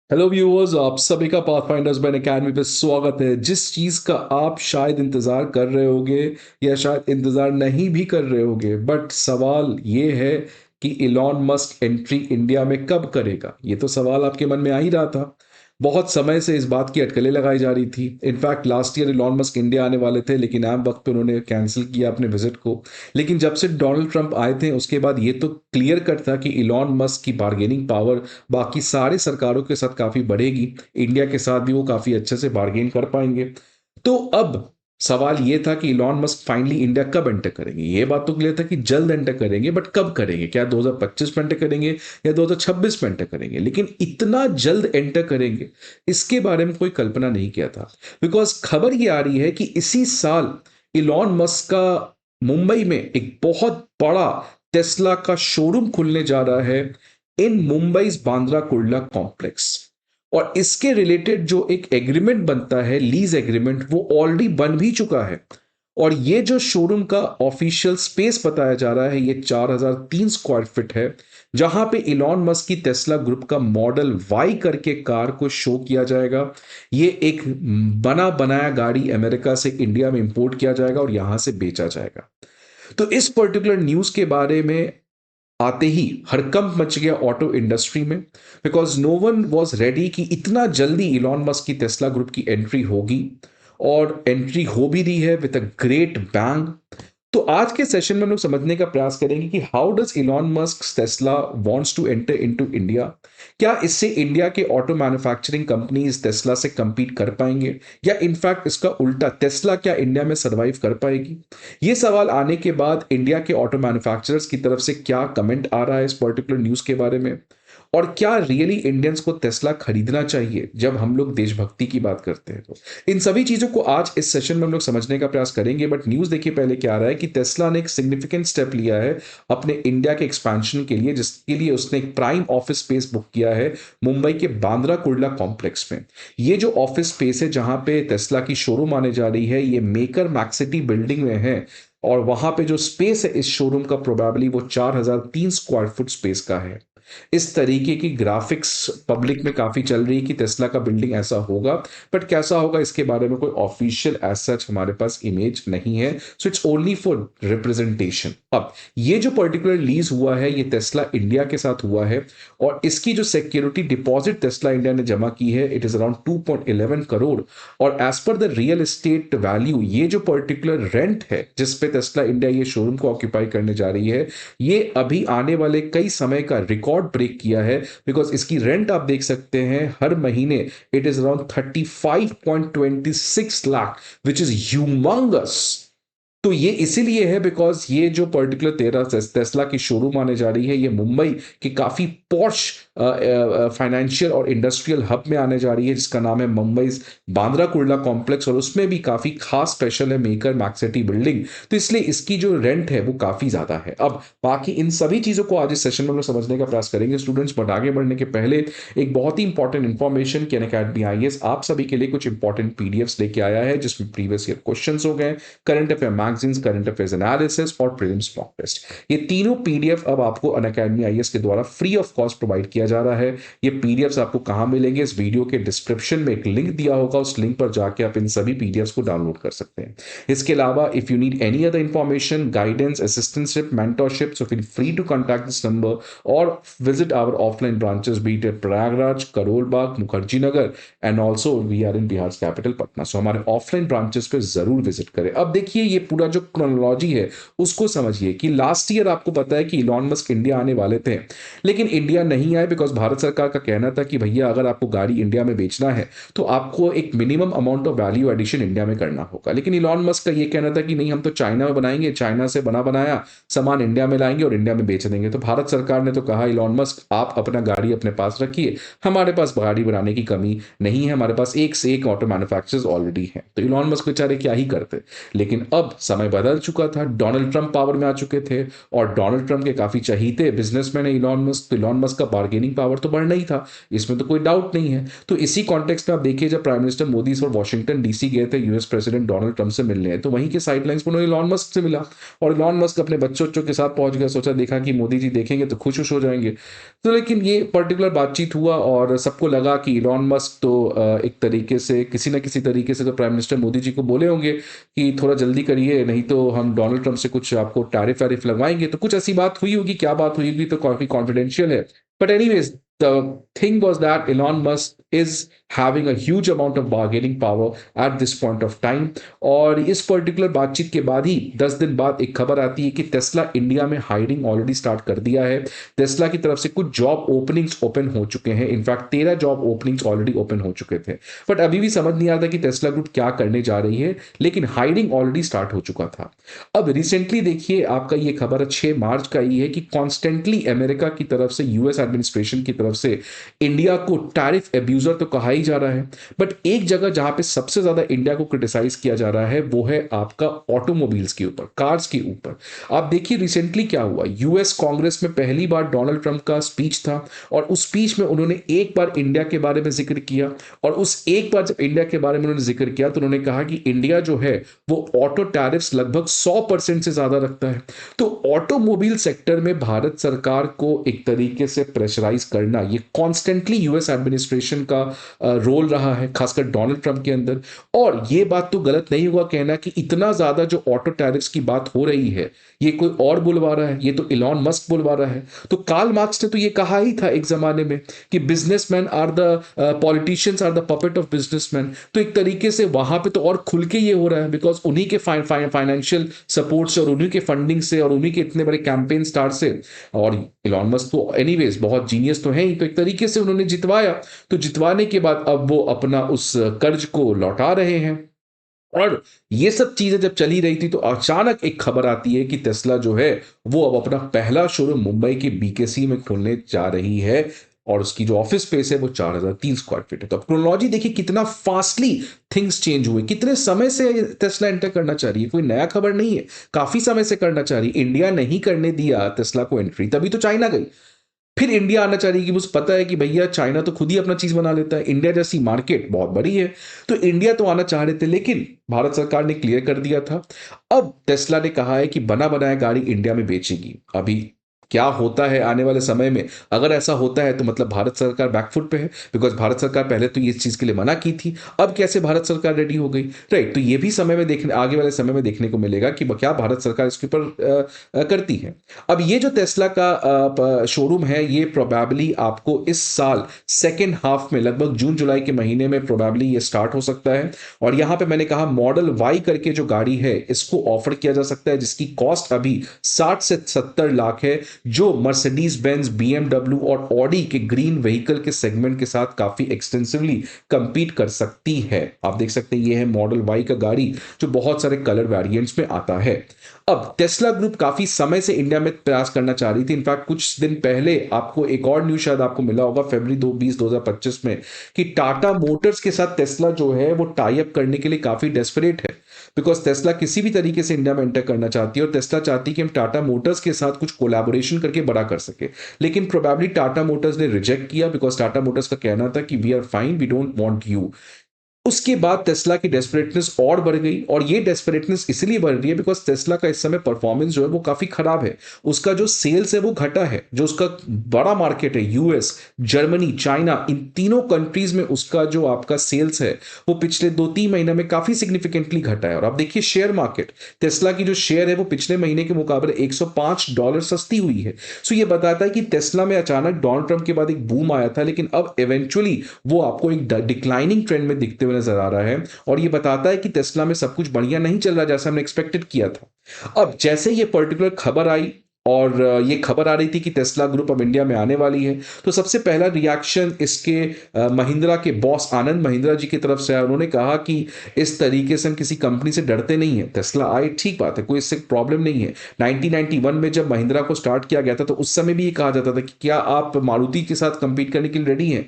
Hello viewers, आप सभी का पाथफाइंडर्स बैन एकेडमी पे स्वागत है। जिस चीज़ का आप शायद इंतज़ार कर रहे होगे या शायद इंतज़ार नहीं भी कर रहे होगे, बट सवाल ये है कि इलॉन मस्क एंट्री इंडिया में कब करेगा। ये तो सवाल आपके मन में आ ही रहा था। बहुत समय से इस बात की अटकलें लगाई जा रही थी। In fact last year Elon Musk India आने वाले थे, लेकिन ऐन वक्त पे उन्होंने कैंसिल किया अपने विजिट को। लेकिन जब से डोनाल्ड ट्रंप आए थे उसके बाद ये तो क्लियर कट था कि इलॉन मस्क की बार्गेनिंग पावर बाकी सारी सरकारों के साथ काफ़ी बढ़ेगी। इंडिया के साथ भी वो काफ़ी अच्छे से बार्गेन कर पाएंगे। तो अब सवाल ये था कि इलॉन मस्क फाइनली इंडिया कब एंटर करेंगे। ये बात तो क्लियर था कि जल्द एंटर करेंगे, बट कब करेंगे, क्या 2025 में एंटर करेंगे या 2026 में एंटर करेंगे। लेकिन इतना जल्द एंटर करेंगे इसके बारे में कोई कल्पना नहीं किया था। बिकॉज खबर ये आ रही है कि इसी साल इलॉन मस्क का मुंबई में एक बहुत बड़ा टेस्ला का शोरूम खुलने जा रहा है इन मुंबई बांद्रा कुर्ला कॉम्प्लेक्स। और इसके रिलेटेड जो एक एग्रीमेंट बनता है, लीज एग्रीमेंट, वो ऑलरेडी बन भी चुका है। और ये जो शोरूम का ऑफिशियल स्पेस बताया जा रहा है, ये 4003 स्क्वायर फीट है, जहां पे इलॉन मस्क की टेस्ला ग्रुप का मॉडल वाई करके कार को शो किया जाएगा। ये एक बना बनाया गाड़ी अमेरिका से इंडिया में इंपोर्ट किया जाएगा और यहां से बेचा जाएगा। तो इस पर्टिकुलर न्यूज के बारे में आते ही हड़कंप मच गया ऑटो इंडस्ट्री में। Because no one was ready कि इतना जल्दी इलॉन मस्क की टेस्ला ग्रुप की एंट्री होगी। और एंट्री हो भी रही है विद अ ग्रेट बैंग। तो आज के सेशन में हम लोग समझने का प्रयास करेंगे कि how does Elon Musk Tesla wants to enter into India. क्या इससे इंडिया के ऑटो मैन्युफैक्चरिंग कंपनीज टेस्ला से compete कर पाएंगे, या इनफैक्ट इसका उल्टा, टेस्ला क्या इंडिया में सर्वाइव कर पाएगी। ये सवाल आने के बाद इंडिया के ऑटो मैन्युफैक्चरर्स की तरफ से क्या कमेंट आ रहा है इस पर्टिकुलर न्यूज के बारे में, और क्या रियली इंडियंस को टेस्ला खरीदना चाहिए जब हम लोग देशभक्ति की बात करते हैं। तो इन सभी चीजों को आज इस सेशन में हम लोग समझने का प्रयास करेंगे। बट न्यूज देखिए पहले क्या आ रहा है कि टेस्ला ने एक सिग्निफिकेंट स्टेप लिया है अपने इंडिया के एक्सपेंशन के लिए, जिसके लिए उसने एक प्राइम ऑफिस स्पेस बुक किया है मुंबई के बांद्रा कुर्ला कॉम्प्लेक्स में। ये जो ऑफिस स्पेस है जहां पे टेस्ला की शोरूम आने जा रही है, ये मेकर मैक्सिटी बिल्डिंग में है। और वहां पे जो स्पेस है इस शोरूम का प्रोबेबली वो 4003 स्क्वायर फुट स्पेस का है। इस तरीके की ग्राफिक्स पब्लिक में काफी चल रही है कि टेस्ला का बिल्डिंग ऐसा होगा। बट कैसा होगा इसके बारे में कोई ऑफिशियल एज सच हमारे पास इमेज नहीं है। So it's only for representation. अब ये जो पर्टिकुलर लीज हुआ है ये टेस्ला इंडिया के साथ हुआ है। और इसकी जो सिक्योरिटी डिपॉजिट टेस्ला इंडिया ने जमा की है इट इज अराउंड 2.11 करोड़। और as per the real estate value, ये जो पर्टिकुलर रेंट है जिसपे टेस्ला इंडिया ये शोरूम को ऑक्यूपाई करने जा रही है, ये अभी आने वाले कई समय का रिकॉर्ड ब्रेक किया है। बिकॉज इसकी रेंट आप देख सकते हैं हर महीने it is around 35.26 lakh, which is humongous. तो ये इसीलिए है बिकॉज ये जो पर्टिकुलर तेरह टेस्ला की शोरूम आने जा रही है ये मुंबई की काफी पॉश फाइनेंशियल और इंडस्ट्रियल हब में आने जा रही है, जिसका नाम है मुंबई बांद्रा कुर्ला कॉम्प्लेक्स। और उसमें भी काफी खास स्पेशल है मेकर मैक्सिटी बिल्डिंग। तो इसलिए इसकी जो रेंट है वो काफी ज्यादा है। अब बाकी इन सभी चीजों को आज इस सेशन में हम लोग समझने का प्रयास करेंगे स्टूडेंट्स। बट आगे बढ़ने के पहले एक बहुत ही इंपॉर्टेंट इंफॉर्मेशन कि अनअकैडमी आईएएस आप सभी के लिए कुछ इंपॉर्टेंट पीडीएफ्स लेके आया है, जिसमें प्रीवियस ईयर क्वेश्चंस हो गए, current affair magazines, current affairs analysis और प्रीलिम्स मॉक टेस्ट। ये तीनों पीडीएफ अब आपको अनअकैडमी आईएएस के द्वारा फ्री ऑफ कॉस्ट प्रोवाइड किया जा रहा है। ये पीडीएफ्स आपको कहां मिलेंगे, इस वीडियो के डिस्क्रिप्शन में एक लिंक दिया होगा, उस लिंक पर जाके आप इन सभी पीडीएफ्स को डाउनलोड कर सकते हैं। इसके अलावा if you need any other information, guidance, assistantship, mentorship, so feel free to contact this number और visit our offline branches be it at Prayagraj, Karol Bagh, Mukherjee Nagar and also we are in Bihar capital Patna. So हमारे offline branches पे जरूर visit करें। अब देखिए ये पूरा जो क्रोनोलॉजी है उसको समझिए कि लास्ट ईयर आपको पता है कि इलॉन मस्क इंडिया आने वाले थे, लेकिन इंडिया नहीं आए बिकॉज भारत सरकार का कहना था कि भैया अगर आपको गाड़ी इंडिया में बेचना है तो आपको एक minimum amount of value addition India में करना होगा। लेकिन इलॉन मस्क का ये कहना था कि नहीं, हम तो चाइना में बनाएंगे, चाइना से बना बनाया सामान इंडिया में लाएंगे और इंडिया में बेच देंगे। तो भारत सरकार ने तो कहा इलॉन मस्क आप अपना गाड़ी अपने पास रखिए, हमारे पास गाड़ी बनाने की कमी नहीं है, हमारे पास एक से एक ऑटो मैन्युफैक्चरर्स ऑलरेडी हैं। तो इलॉन मस्क बेचारे क्या ही करते। लेकिन अब समय बदल चुका था, डोनाल्ड ट्रंप पावर में आ चुके थे और डोनाल्ड ट्रंप के काफी चहीते बिजनेसमैन है इलॉन मस्क। तो इलॉन मस्क का बार्गेनिंग बार्गेनिंग पावर तो बढ़ना ही था, इसमें तो कोई डाउट नहीं है। तो इसी कॉन्टेक्स्ट में आप देखिए, जब प्राइम मिनिस्टर मोदी इस बार वॉशिंगटन डीसी गए थे यूएस प्रेसिडेंट डोनाल्ड ट्रंप से मिलने, तो वहीं के साइडलाइंस पर उन्होंने इलॉन मस्क से मिला, और इलॉन मस्क अपने बच्चों बच्चों के साथ पहुंच गया, सोचा देखा कि मोदी जी देखेंगे तो खुश हो जाएंगे। तो लेकिन ये पर्टिकुलर बातचीत हुआ और सबको लगा कि इलॉन मस्क तो एक तरीके से किसी ना किसी तरीके से तो प्राइम मिनिस्टर मोदी जी को बोले होंगे कि थोड़ा जल्दी करिए, नहीं तो हम डोनाल्ड ट्रंप से कुछ आपको टैरिफ वैरिफ लगवाएंगे। तो कुछ ऐसी बात हुई होगी, क्या बात हुई होगी तो काफी कॉन्फिडेंशियल है। But anyways, the thing was that Elon Musk is having a huge amount of bargaining power at this point of time। और इस पर्टिकुलर बातचीत के बाद ही 10 दिन बाद एक खबर आती है कि टेस्ला इंडिया में हायरिंग ऑलरेडी स्टार्ट कर दिया है। टेस्ला की तरफ से कुछ जॉब ओपनिंग्स ओपन हो चुके हैं, in fact 13 job openings already open हो चुके थे। बट अभी भी समझ नहीं आता कि टेस्ला ग्रुप क्या करने जा रही है, लेकिन हायरिंग ऑलरेडी स्टार्ट हो चुका था। अब रिसेंटली देखिए, आपका ये खबर 6 मार्च का ही है कि कॉन्स्टेंटली अमेरिका की तरफ से, यूएस एडमिनिस्ट्रेशन की तरफ से इंडिया को टैरिफ एब्यूजर तो कहा ही जा रहा है। बट एक जगह जहां पे सबसे ज्यादा इंडिया को क्रिटिसाइज किया जा रहा है वो है आपका ऑटोमोबाइल्स के ऊपर, कार्स के ऊपर। आप देखिए रिसेंटली क्या हुआ, यूएस कांग्रेस में पहली बार डोनाल्ड ट्रंप का स्पीच था, और उस स्पीच में उन्होंने एक बार इंडिया के बारे में जिक्र किया, और उस एक बार जब इंडिया के बारे में उन्होंने जिक्र किया तो उन्होंने कहा कि इंडिया जो है वो ऑटो टैरिफ्स लगभग 100% से ज्यादा रखता है। तो ऑटोमोबाइल सेक्टर में भारत सरकार को एक तरीके से प्रेशराइज करना, ये कॉन्स्टेंटली यूएस एडमिनिस्ट्रेशन का रोल रहा है, खासकर डोनाल्ड ट्रंप के अंदर। और ये बात तो गलत नहीं होगा कहना कि इतना ज्यादा जो ऑटो टैरिफ्स की बात हो रही है ये कोई और बुलवा रहा है, ये तो इलॉन मस्क बुलवा रहा है। तो कार्ल मार्क्स ने तो ये कहा ही था एक जमाने में कि businessmen are the politicians are the puppet of businessmen. तो एक तरीके से वहां पे तो और खुल के ये हो रहा है, बिकॉज उन्हीं के फाइनेंशियल सपोर्ट से और उन्हीं के फंडिंग से और उन्हीं के इतने बड़े कैंपेन स्टार से। और इलॉन मस्क तो एनीवेज बहुत जीनियस तो है ही, तो एक तरीके से उन्होंने जितवाया। तो जितवाने के बाद अब वो अपना उस कर्ज को लौटा रहे हैं। और ये सब चीजें जब चली रही थी तो अचानक एक खबर आती है कि टेस्ला जो है वो अब अपना पहला शोरूम मुंबई के बीकेसी में खोलने जा रही है, और उसकी जो ऑफिस स्पेस है वो 4003 स्क्वायर फीट है। तो अब क्रोनोलॉजी देखिए कितना फास्टली थिंग्स चेंज हुए, कितने समय से टेस्ला एंटर करना चाह रही है, कोई नया खबर नहीं है, काफी समय से करना चाह रही है। इंडिया नहीं करने दिया टेस्ला को एंट्री, तभी तो चाइना गई। फिर इंडिया आना चाह रही है कि मुझे पता है कि भैया चाइना तो खुद ही अपना चीज बना लेता है, इंडिया जैसी मार्केट बहुत बड़ी है। तो इंडिया तो आना चाह रहे थे, लेकिन भारत सरकार ने क्लियर कर दिया था। अब टेस्ला ने कहा है कि बना बनाया गाड़ी इंडिया में बेचेगी। अभी क्या होता है आने वाले समय में, अगर ऐसा होता है तो मतलब भारत सरकार बैकफुट पे है, बिकॉज भारत सरकार पहले तो ये चीज के लिए मना की थी, अब कैसे भारत सरकार रेडी हो गई, राइट। तो ये भी समय में देखने, आगे वाले समय में देखने को मिलेगा कि क्या भारत सरकार इसके ऊपर करती है। अब ये जो टेस्ला का शोरूम है ये प्रोबेबली आपको इस साल सेकेंड हाफ में, लगभग जून जुलाई के महीने में प्रोबेबली ये स्टार्ट हो सकता है। और यहां पे मैंने कहा मॉडल वाई करके जो गाड़ी है इसको ऑफर किया जा सकता है, जिसकी कॉस्ट अभी 60 से 70 लाख है, जो मर्सिडीज बेंज, बीएमडब्ल्यू और ऑडी के ग्रीन व्हीकल के सेगमेंट के साथ काफी एक्सटेंसिवली कंपीट कर सकती है। आप देख सकते हैं ये है मॉडल वाई का गाड़ी, जो बहुत सारे कलर वेरिएंट्स में आता है। अब टेस्ला ग्रुप काफी समय से इंडिया में प्रयास करना चाह रही थी। इनफैक्ट कुछ दिन पहले आपको एक और न्यूज शायद आपको मिला होगा, फरवरी 2025 में, कि टाटा मोटर्स के साथ टेस्ला जो है वो टाई अप करने के लिए काफी डेस्परेट है, बिकॉज टेस्ला किसी भी तरीके से इंडिया में एंटर करना चाहती है, और टेस्ला चाहती है कि हम टाटा मोटर्स के साथ कुछ कोलैबोरेशन करके बड़ा कर सके। लेकिन प्रोबेबली टाटा मोटर्स ने रिजेक्ट किया, बिकॉज टाटा मोटर्स का कहना था कि we are fine, we don't want you. उसके बाद टेस्ला की डेस्परेटनेस और बढ़ गई, और ये डेस्परेटनेस इसलिए बढ़ रही है बिकॉज टेस्ला का इस समय परफॉर्मेंस जो है वो काफी खराब है। उसका जो सेल्स है वो घटा है, जो उसका बड़ा मार्केट है यूएस, जर्मनी, चाइना, इन तीनों कंट्रीज में उसका जो आपका सेल्स है वो पिछले 2-3 महीने में काफी सिग्निफिकेंटली घटा है। और आप देखिए शेयर मार्केट, टेस्ला की जो शेयर है वो पिछले महीने के मुकाबले $105 सस्ती हुई है। सो ये बताता है कि टेस्ला में अचानक डोनाल्ड ट्रंप के बाद एक बूम आया था, लेकिन अब इवेंचुअली वो आपको एक डिक्लाइनिंग ट्रेंड में दिखते हुए नजर आ रहा है, और ये बताता है कि टेस्ला में सब कुछ बढ़िया नहीं चल रहा जैसा हमने एक्सपेक्टेड किया था। अब जैसे ये पर्टिकुलर खबर आई, और ये खबर आ रही थी कि टेस्ला ग्रुप अब इंडिया में आने वाली है, तो सबसे पहला रिएक्शन इसके महिंद्रा के बॉस आनंद महिंद्रा जी की तरफ से आया। उन्होंने कहा कि इस तरीके से हम किसी कंपनी से डरते नहीं है, टेस्ला आए ठीक बात है, कोई इससे प्रॉब्लम नहीं है। 1991 में जब महिंद्रा को स्टार्ट किया गया था तो उस समय भी ये कहा जाता था कि क्या आप मारुति के साथ कंपीट करने के लिए रेडी हैं।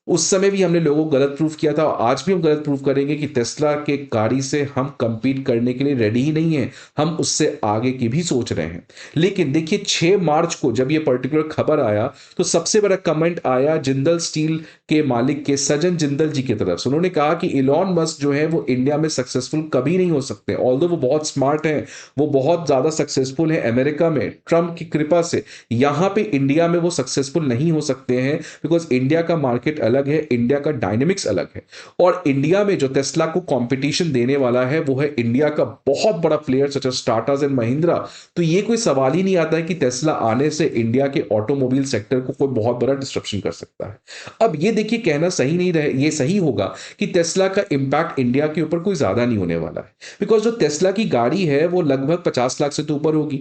उस समय भी हमने लोगों को गलत प्रूफ किया था और आज भी हम गलत प्रूफ करेंगे कि टेस्ला के गाड़ी से हम कंपीट करने के लिए रेडी ही नहीं है, हम उससे आगे की भी सोच रहे हैं। लेकिन देखिए 6 मार्च को जब ये पर्टिकुलर खबर आया तो सबसे बड़ा कमेंट आया जिंदल स्टील के मालिक के सजन जिंदल जी की तरफ से। उन्होंने कहा कि इलॉन मस्क जो है वो इंडिया में सक्सेसफुल कभी नहीं हो सकते, ऑल्दो वो बहुत स्मार्ट हैं, वो बहुत ज्यादा सक्सेसफुल है अमेरिका में ट्रम्प की कृपा से, यहाँ पे इंडिया में वो सक्सेसफुल नहीं हो सकते हैं बिकॉज इंडिया का मार्केट अलग है, इंडिया का डायनेमिक्स अलग है। और इंडिया में जो टेस्ला को कंपटीशन देने वाला है वो है इंडिया का बहुत बड़ा player such as Tatas and Mahindra. तो ये कोई सवाल ही नहीं आता है कि टेस्ला आने से इंडिया के ऑटोमोबाइल सेक्टर को कोई बहुत बड़ा डिस्ट्रप्शन कर सकता है। अब ये देखिए कहना सही नहीं रहे, ये सही होगा कि टेस्ला का इंपैक्ट इंडिया के ऊपर कोई ज्यादा नहीं होने वाला है बिकॉज जो टेस्ला की गाड़ी है वो लगभग 50 लाख से तो ऊपर होगी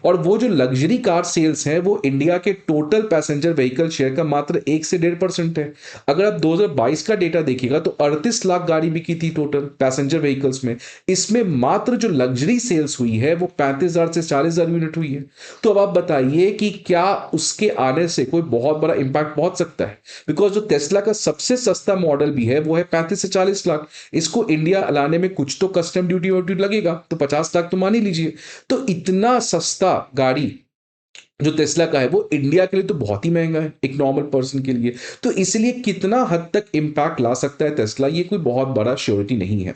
और वो जो लग्जरी कार सेल्स है वो इंडिया के टोटल पैसेंजर व्हीकल शेयर का मात्र 1 से 1.5% है। अगर आप 2022 का डेटा देखिएगा तो 38 लाख गाड़ी बिकी थी टोटल पैसेंजर व्हीकल्स में, इसमें मात्र जो लग्जरी सेल्स हुई है वो 35,000 से 40,000 यूनिट हुई है। तो अब आप बताइए कि क्या उसके आने से कोई बहुत बड़ा इंपैक्ट पहुंच सकता है बिकॉज जो टेस्ला का सबसे सस्ता मॉडल भी है वो है 35 से 40 लाख, इसको इंडिया लाने में कुछ तो कस्टम ड्यूटी वोटी लगेगा तो 50 लाख तो मान ही लीजिए। तो इतना सस्ता गाड़ी जो टेस्ला का है वो इंडिया के लिए तो बहुत ही महंगा है एक नॉर्मल पर्सन के लिए। तो इसलिए कितना हद तक इंपैक्ट ला सकता है टेस्ला ये कोई बहुत बड़ा श्योरिटी नहीं है।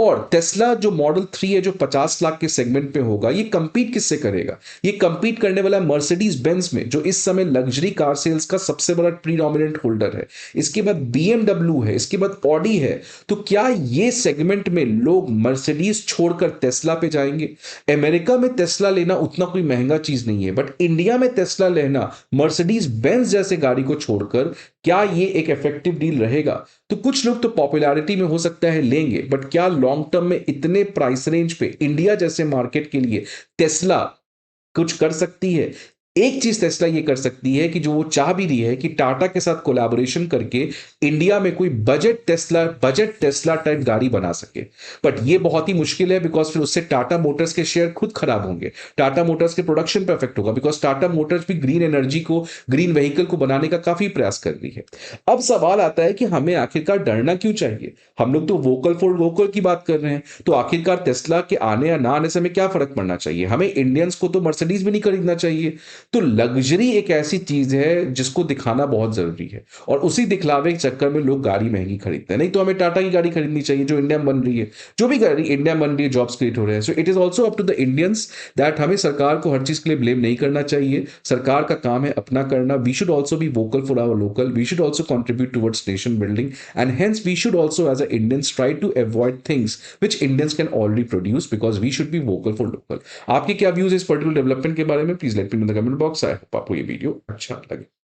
और टेस्ला जो मॉडल 3 है जो 50 लाख के सेगमेंट पे होगा ये कंपीट किससे करेगा, ये कंपीट करने वाला मर्सिडीज बेंज में जो इस समय लग्जरी कार सेल्स का सबसे बड़ा प्रीडोमिनेंट होल्डर है, इसके बाद BMW है, इसके बाद ऑडी है। तो क्या ये सेगमेंट में लोग मर्सिडीज छोड़कर टेस्ला पे जाएंगे? अमेरिका में टेस्ला लेना उतना कोई महंगा चीज नहीं है बट इंडिया में टेस्ला लेना मर्सिडीज बेंज जैसे गाड़ी को छोड़कर क्या ये एक इफेक्टिव डील रहेगा? तो कुछ लोग तो पॉपुलैरिटी में हो सकता है लेंगे बट क्या लॉन्ग टर्म में इतने प्राइस रेंज पे इंडिया जैसे मार्केट के लिए टेस्ला कुछ कर सकती है? एक चीज टेस्ला ये कर सकती है कि जो वो चाह भी रही है कि टाटा के साथ कोलैबोरेशन करके इंडिया में कोई बजट टेस्ला टाइप गाड़ी बना सके। बट ये बहुत ही मुश्किल है बिकॉज फिर उससे टाटा मोटर्स के शेयर खुद खराब होंगे, टाटा मोटर्स के प्रोडक्शन पे इफेक्ट होगा बिकॉज टाटा मोटर्स भी ग्रीन एनर्जी को ग्रीन व्हीकल को बनाने का काफी प्रयास कर रही है। अब सवाल आता है कि हमें आखिरकार डरना क्यों चाहिए? हम लोग तो वोकल फॉर लोकल की बात कर रहे हैं, तो आखिरकार टेस्ला के आने या ना आने से हमें क्या फर्क पड़ना चाहिए? हमें इंडियंस को तो मर्सिडीज भी नहीं खरीदना चाहिए। तो लग्जरी एक ऐसी चीज है जिसको दिखाना बहुत जरूरी है और उसी दिखलावे के चक्कर में लोग गाड़ी महंगी खरीदते हैं। नहीं तो हमें टाटा की गाड़ी खरीदनी चाहिए जो इंडिया में बन रही है, जो भी गाड़ी इंडिया में बन रही है जॉब्स क्रिएट हो रहे हैं। So it is also up to the Indians that हमें सरकार को हर चीज के लिए ब्लेम नहीं करना चाहिए। सरकार का काम है अपना करना। We should also be vocal for our local, we should also contribute towards nation building and hence we should also as a Indians try to avoid things which Indians can already produce because we should be vocal for local. आपके क्या views इस particular development के बारे में? Please let me know in the comment box. I hope आपको ये video अच्छा लगे।